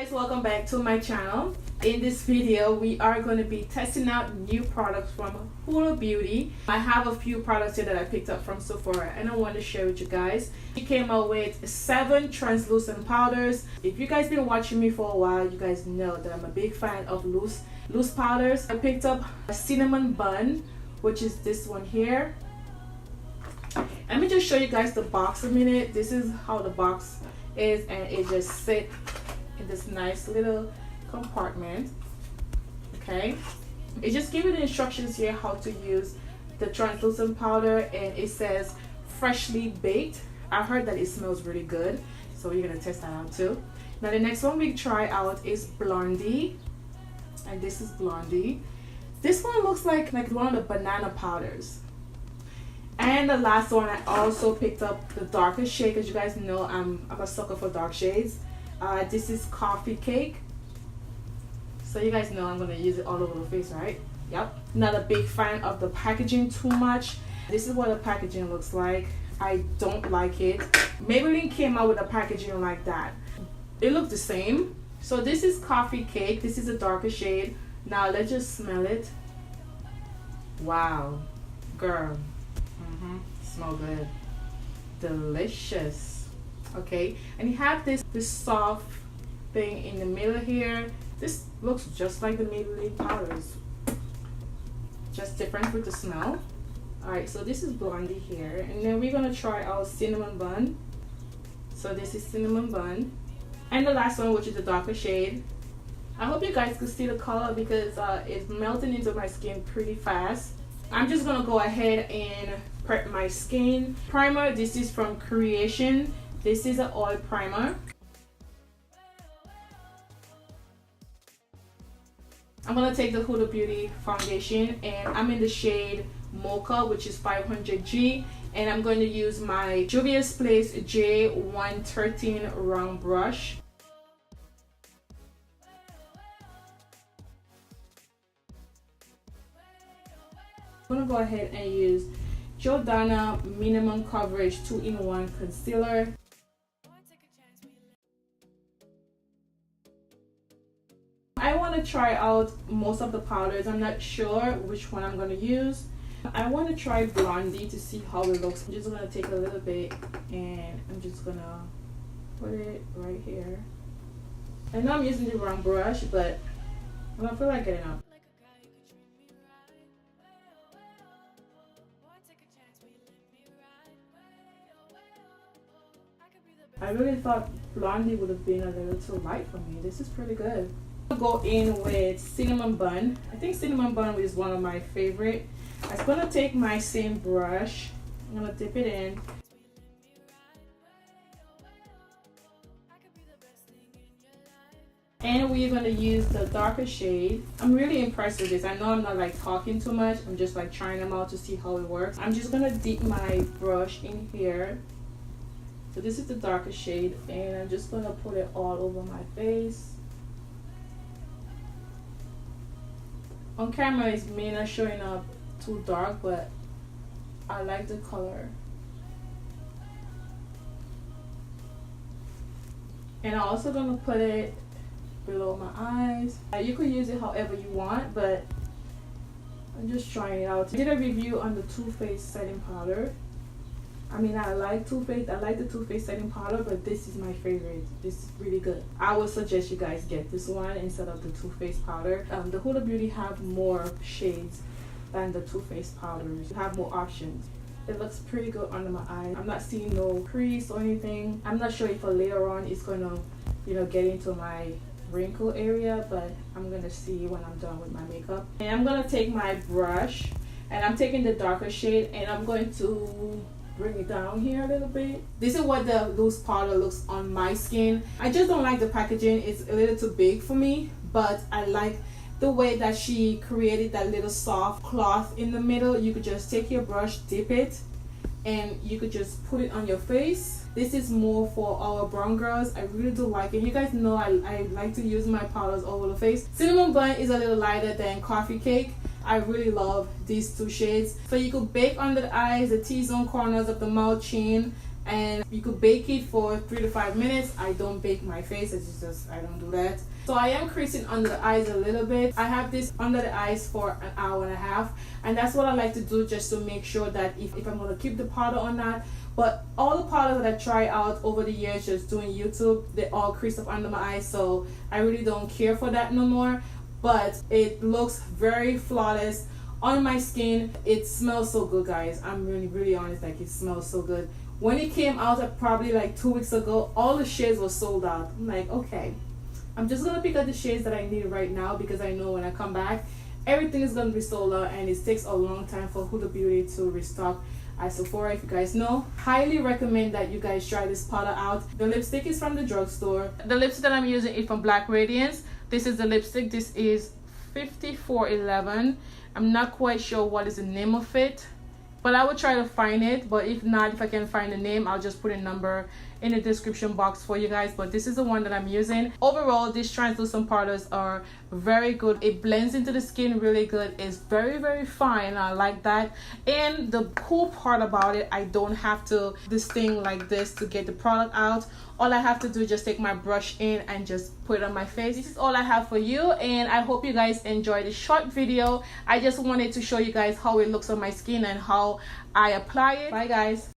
Guys, welcome back to my channel. In this video we are going to be testing out new products from Huda Beauty. I have a few products here that I picked up from Sephora and I want to share with you guys. She came out with 7 translucent powders. If you guys been watching me for a while, you guys know that I'm a big fan of loose powders. I picked up a cinnamon bun, which is this one here. Let me just show you guys the box a minute. This is how the box is, and it just sits in this nice little compartment. Okay, it just gives you the instructions here how to use the translucent powder, and it says freshly baked. I heard that it smells really good, so we're gonna test that out too. Now the next one we try out is Blondie, and this is Blondie. This one looks like one of the banana powders. And the last one, I also picked up the darker shade, because you guys know I'm a sucker for dark shades. This is Coffee Cake. So you guys know I'm going to use it all over the face, right? Yep. Not a big fan of the packaging too much. This is what the packaging looks like. I don't like it. Maybelline came out with a packaging like that. It looked the same. So this is Coffee Cake. This is a darker shade. Now let's just smell it. Wow. Girl. Smell good. Delicious. Okay, and you have this soft thing in the middle here. This looks just like the Maybelline powders, just different with the smell. Alright, so this is Blondie here, and then we're gonna try our cinnamon bun. So this is cinnamon bun, and the last one, which is the darker shade. I hope you guys can see the color, because it's melting into my skin pretty fast. I'm just gonna go ahead and prep my skin. Primer, this is from Creation. This is an oil primer. I'm gonna take the Huda Beauty foundation, and I'm in the shade Mocha, which is 500G, and I'm going to use my Juvia's Place J113 round brush. I'm gonna go ahead and use Jordana Minimum Coverage 2-in-1 Concealer. I want to try out most of the powders. I'm not sure which one I'm going to use. I want to try Blondie to see how it looks. I'm just going to take a little bit, and I'm just going to put it right here. I know I'm using the wrong brush, but I don't feel like getting up. I really thought Blondie would have been a little too light for me. This is pretty good. I'll go in with cinnamon bun. I think cinnamon bun is one of my favorite. I'm going to take my same brush. I'm going to dip it in. And we're going to use the darker shade. I'm really impressed with this. I know I'm not like talking too much. I'm just like trying them out to see how it works. I'm just going to dip my brush in here. So this is the darker shade, and I'm just gonna put it all over my face. On camera it may not showing up too dark, but I like the color. And I'm also gonna put it below my eyes. You could use it however you want, but I'm just trying it out. I did a review on the Too Faced setting powder. I mean, I like Too Faced. I like the Too Faced setting powder, but this is my favorite. This is really good. I would suggest you guys get this one instead of the Too Faced powder. The Huda Beauty have more shades than the Too Faced powders. You have more options. It looks pretty good under my eye. I'm not seeing no crease or anything. I'm not sure if later on it's gonna, get into my wrinkle area, but I'm gonna see when I'm done with my makeup. And I'm gonna take my brush, and I'm taking the darker shade, and I'm going to bring it down here a little bit. This is what the loose powder looks on my skin. I just don't like the packaging. It's a little too big for me, but I like the way that she created that little soft cloth in the middle. You could just take your brush, dip it, and you could just put it on your face. This is more for our brown girls. I really do like it. You guys know I like to use my powders all over the face. Cinnamon bun is a little lighter than Coffee Cake. I really love these two shades. So you could bake under the eyes, the T-zone corners of the mouth, chin, and you could bake it for 3 to 5 minutes. I don't bake my face, it's just I don't do that. So I am creasing under the eyes a little bit. I have this under the eyes for an hour and a half, and that's what I like to do, just to make sure that if I'm going to keep the powder or not. But all the powders that I try out over the years just doing YouTube, they all crease up under my eyes, so I really don't care for that no more. But it looks very flawless on my skin. It smells so good, guys. I'm really honest, like it smells so good. When it came out probably like 2 weeks ago, all the shades were sold out. I'm like, okay, I'm just gonna pick out the shades that I need right now, because I know when I come back everything is gonna be sold out, and it takes a long time for Huda Beauty to restock at Sephora. If you guys know, highly recommend that you guys try this powder out. The lipstick is from the drugstore. The lipstick that I'm using is from Black Radiance. This is the lipstick. This is 5411. I'm not quite sure what is the name of it, but I will try to find it. But if not, if I can find the name, I'll just put a number in the description box for you guys. But this is the one that I'm using. Overall, these translucent powders are very good. It blends into the skin really good. It's very fine. I like that. And the cool part about it, I don't have to this thing like this to get the product out. All I have to do is just take my brush in and just put it on my face. This is all I have for you, and I hope you guys enjoyed this short video. I just wanted to show you guys how it looks on my skin and how I apply it. Bye guys.